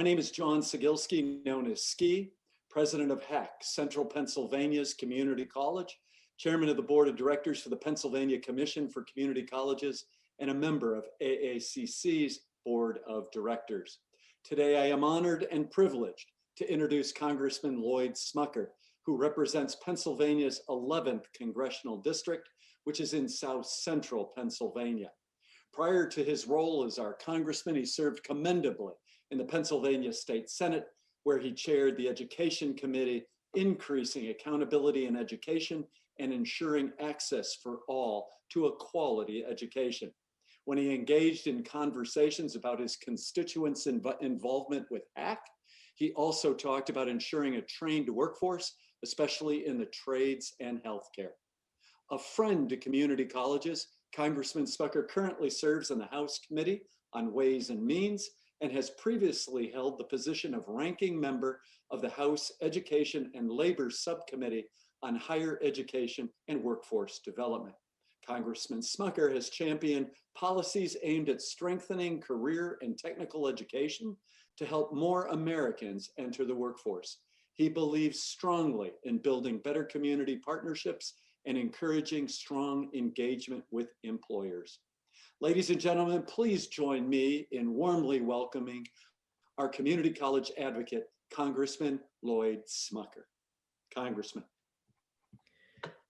My name is John Sigilski, known as Ski, president of HAC, Central Pennsylvania's Community College, chairman of the board of directors for the Pennsylvania Commission for Community Colleges, and a member of AACC's board of directors. Today, I am honored and privileged to introduce Congressman Lloyd Smucker, who represents Pennsylvania's 11th congressional district, which is in South Central Pennsylvania. Prior to his role as our congressman, he served commendably in the Pennsylvania State Senate, where he chaired the Education Committee, increasing accountability in education and ensuring access for all to a quality education. When he engaged in conversations about his constituents' involvement with HAC, he also talked about ensuring a trained workforce, especially in the trades and healthcare. A friend to community colleges, Congressman Smucker currently serves on the House Committee on Ways and Means and has previously held the position of ranking member of the House Education and Labor Subcommittee on Higher Education and Workforce Development. Congressman Smucker has championed policies aimed at strengthening career and technical education to help more Americans enter the workforce. He believes strongly in building better community partnerships and encouraging strong engagement with employers. Ladies and gentlemen, please join me in warmly welcoming our community college advocate, Congressman Lloyd Smucker. Congressman.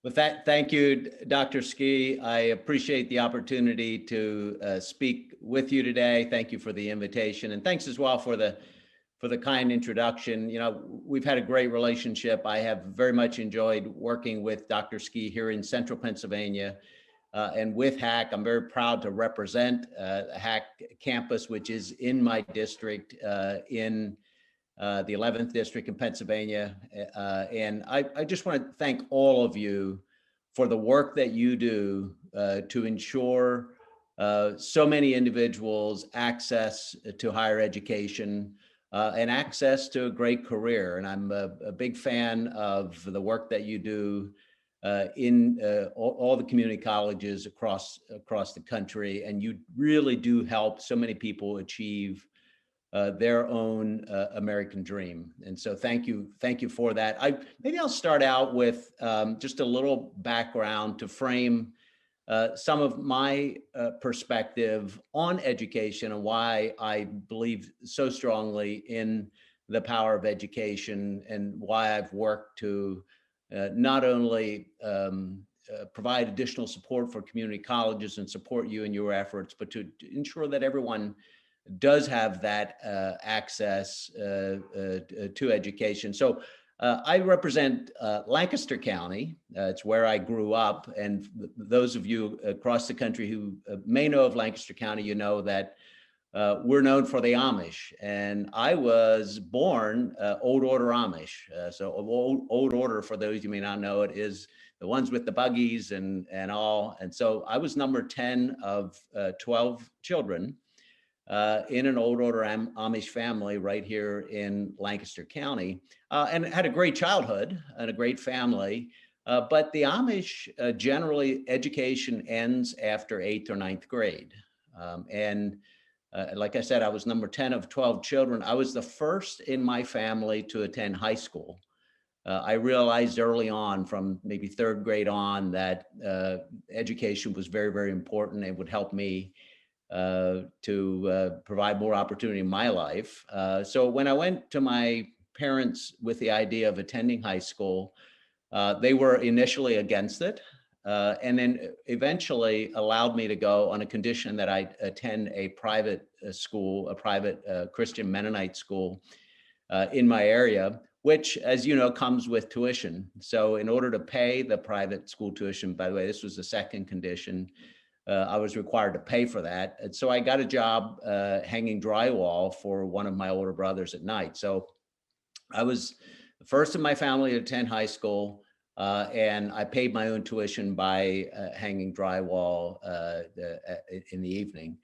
With that, thank you, Dr. Ski. I appreciate the opportunity to speak with you today. Thank you for the invitation, and thanks as well for the kind introduction. You know, we've had a great relationship. I have very much enjoyed working with Dr. Ski here in Central Pennsylvania. And with HAC, I'm very proud to represent the HAC campus, which is in my district, in the 11th district in Pennsylvania. And I just want to thank all of you for the work that you do to ensure so many individuals access to higher education and access to a great career. And I'm a big fan of the work that you do in all the community colleges across the country, and you really do help so many people achieve their own American dream. And so thank you for that. Maybe I'll start out with just a little background to frame some of my perspective on education and why I believe so strongly in the power of education, and why I've worked to not only provide additional support for community colleges and support you in your efforts, but to ensure that everyone does have that access to education. So I represent Lancaster County. It's where I grew up. And those of you across the country who may know of Lancaster County, you know that we're known for the Amish, and I was born Old Order Amish. So old Order, for those you may not know it, is the ones with the buggies and all. And so I was number 10 of 12 children in an Old Order Amish family right here in Lancaster County, and had a great childhood and a great family. But the Amish, generally, education ends after 8th or 9th grade. Like I said, I was number 10 of 12 children. I was the first in my family to attend high school. I realized early on, from maybe 3rd grade on, that education was very, very important. It would help me to provide more opportunity in my life. So when I went to my parents with the idea of attending high school, they were initially against it. And then eventually allowed me to go on a condition that I attend a private school, a private Christian Mennonite school in my area, which, as you know, comes with tuition. So in order to pay the private school tuition, by the way, this was the second condition, I was required to pay for that. And so I got a job hanging drywall for one of my older brothers at night. So I was the first in my family to attend high school. And I paid my own tuition by hanging drywall in the evening.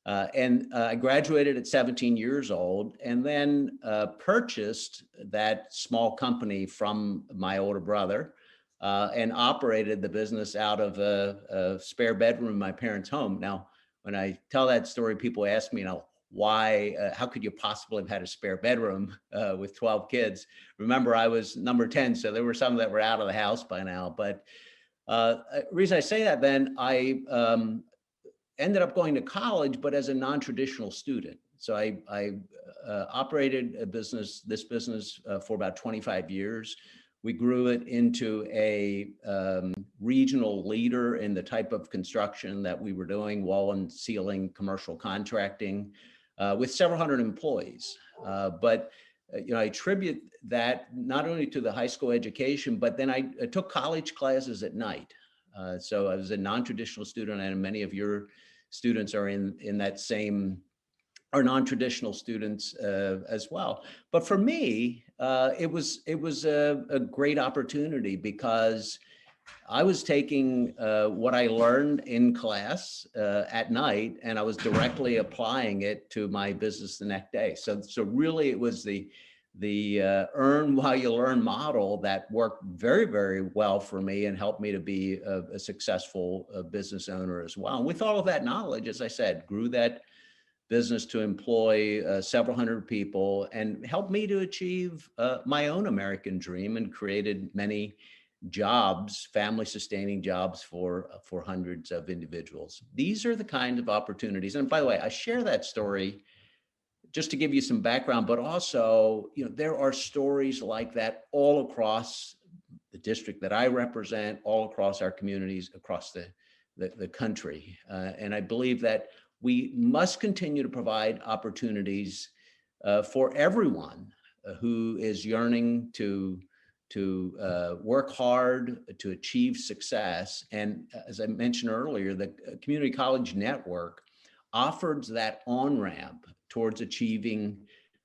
I graduated at 17 years old, and then purchased that small company from my older brother and operated the business out of a spare bedroom in my parents' home. Now, when I tell that story, people ask me, why, how could you possibly have had a spare bedroom with 12 kids? Remember, I was number 10, so there were some that were out of the house by now. But reason I say that, then I ended up going to college, but as a non-traditional student. So I operated this business for about 25 years. We grew it into a regional leader in the type of construction that we were doing, wall and ceiling commercial contracting, with several hundred employees. But I attribute that not only to the high school education, but then I took college classes at night. So I was a non-traditional student, and many of your students are in that same, are non-traditional students as well. But for me, it was a great opportunity because I was taking what I learned in class at night, and I was directly applying it to my business the next day. So really, it was the earn while you learn model that worked very, very well for me and helped me to be a successful business owner as well. And with all of that knowledge, as I said, grew that business to employ several hundred people and helped me to achieve my own American dream, and created many jobs, family sustaining jobs for hundreds of individuals. These are the kind of opportunities. And by the way, I share that story just to give you some background, but also, there are stories like that all across the district that I represent, all across our communities, across the country. And I believe that we must continue to provide opportunities for everyone who is yearning to work hard, to achieve success. And as I mentioned earlier, the Community College Network offers that on-ramp towards achieving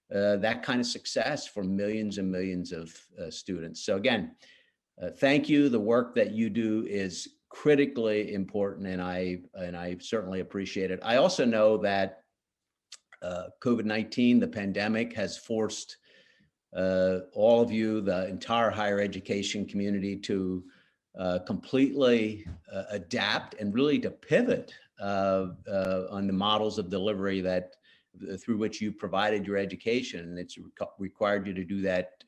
that kind of success for millions and millions of students. So again, thank you. The work that you do is critically important, and I certainly appreciate it. I also know that COVID-19, the pandemic, has forced all of you, the entire higher education community, to completely adapt and really to pivot on the models of delivery that through which you provided your education. And it's required you to do that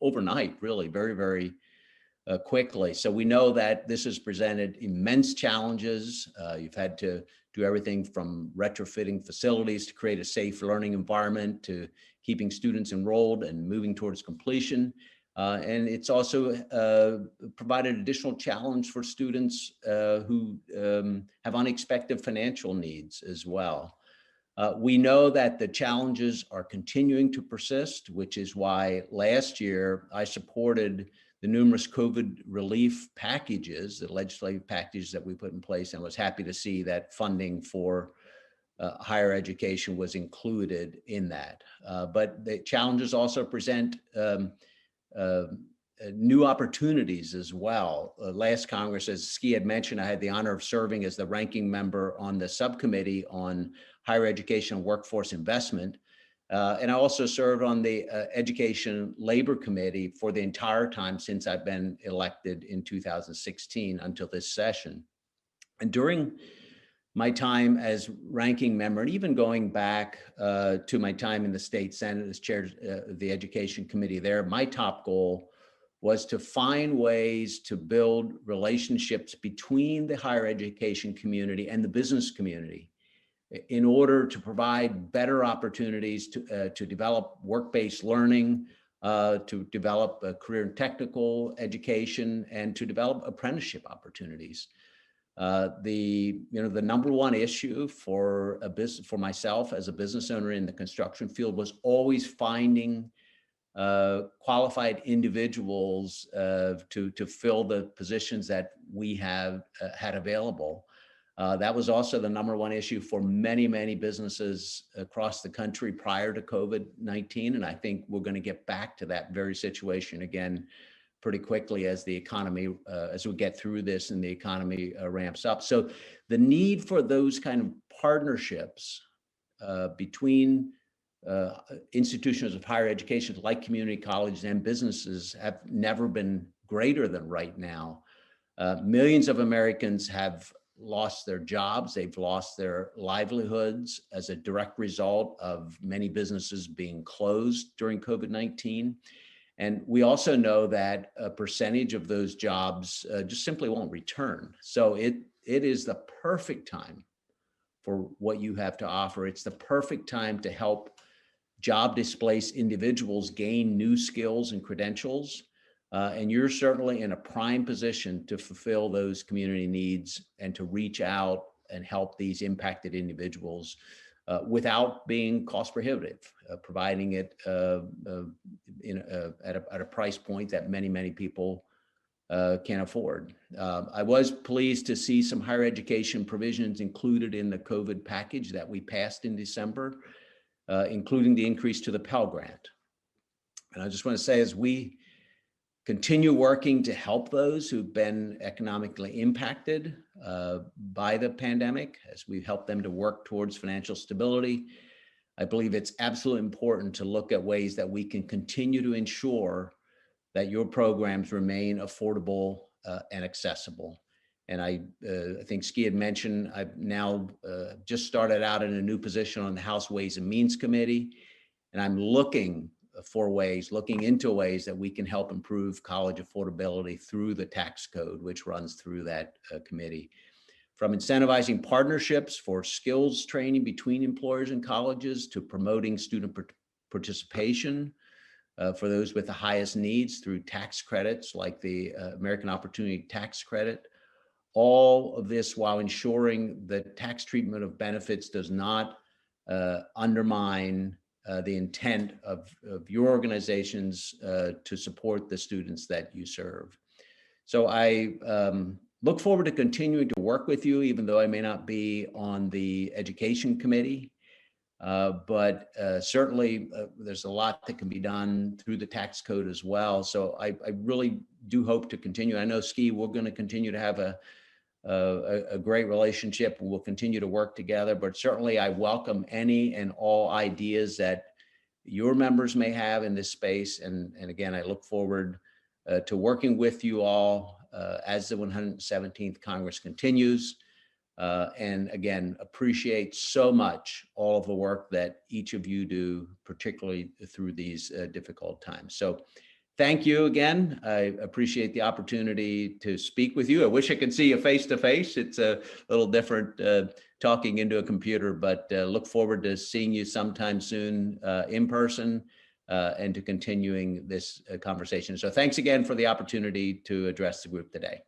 overnight, really, very, very quickly. So we know that this has presented immense challenges. You've had to do everything from retrofitting facilities to create a safe learning environment, to keeping students enrolled and moving towards completion. And it's also provided additional challenge for students who have unexpected financial needs as well. We know that the challenges are continuing to persist, which is why last year I supported the numerous COVID relief packages, the legislative packages that we put in place, and was happy to see that funding for higher education was included in that. But the challenges also present new opportunities as well. Last Congress, as Ski had mentioned, I had the honor of serving as the ranking member on the subcommittee on higher education and workforce investment. And I also served on the Education Labor Committee for the entire time since I've been elected in 2016 until this session. And during my time as ranking member, and even going back to my time in the state Senate as chair of the Education Committee there, my top goal was to find ways to build relationships between the higher education community and the business community in order to provide better opportunities to develop work-based learning, to develop a career and technical education, and to develop apprenticeship opportunities. The number one issue for myself as a business owner in the construction field was always finding qualified individuals to fill the positions that we have had available. That was also the number one issue for many, many businesses across the country prior to COVID-19. And I think we're going to get back to that very situation again pretty quickly as the economy, as we get through this and the economy ramps up. So the need for those kind of partnerships between institutions of higher education like community colleges and businesses have never been greater than right now. Millions of Americans have lost their jobs, they've lost their livelihoods as a direct result of many businesses being closed during COVID-19. And we also know that a percentage of those jobs just simply won't return. So it is the perfect time for what you have to offer. It's the perfect time to help job displaced individuals gain new skills and credentials. And you're certainly in a prime position to fulfill those community needs and to reach out and help these impacted individuals without being cost prohibitive, providing it at a price point that many people can't afford. I was pleased to see some higher education provisions included in the COVID package that we passed in December, including the increase to the Pell Grant. And I just want to say, as we continue working to help those who've been economically impacted by the pandemic, as we help them to work towards financial stability, I believe it's absolutely important to look at ways that we can continue to ensure that your programs remain affordable and accessible. And I think Ski had mentioned, I've now just started out in a new position on the House Ways and Means Committee, and I'm looking into ways that we can help improve college affordability through the tax code, which runs through that committee. From incentivizing partnerships for skills training between employers and colleges to promoting student participation for those with the highest needs through tax credits like the American Opportunity Tax Credit. All of this while ensuring that tax treatment of benefits does not undermine the intent of your organizations to support the students that you serve. So I look forward to continuing to work with you, even though I may not be on the Education Committee. But certainly there's a lot that can be done through the tax code as well. So I really do hope to continue. I know, Ski, we're going to continue to have a great relationship. We'll continue to work together, but certainly I welcome any and all ideas that your members may have in this space. And again, I look forward to working with you all as the 117th Congress continues. And again, appreciate so much all of the work that each of you do, particularly through these difficult times. So thank you again. I appreciate the opportunity to speak with you. I wish I could see you face to face. It's a little different talking into a computer, but look forward to seeing you sometime soon in person and to continuing this conversation. So thanks again for the opportunity to address the group today.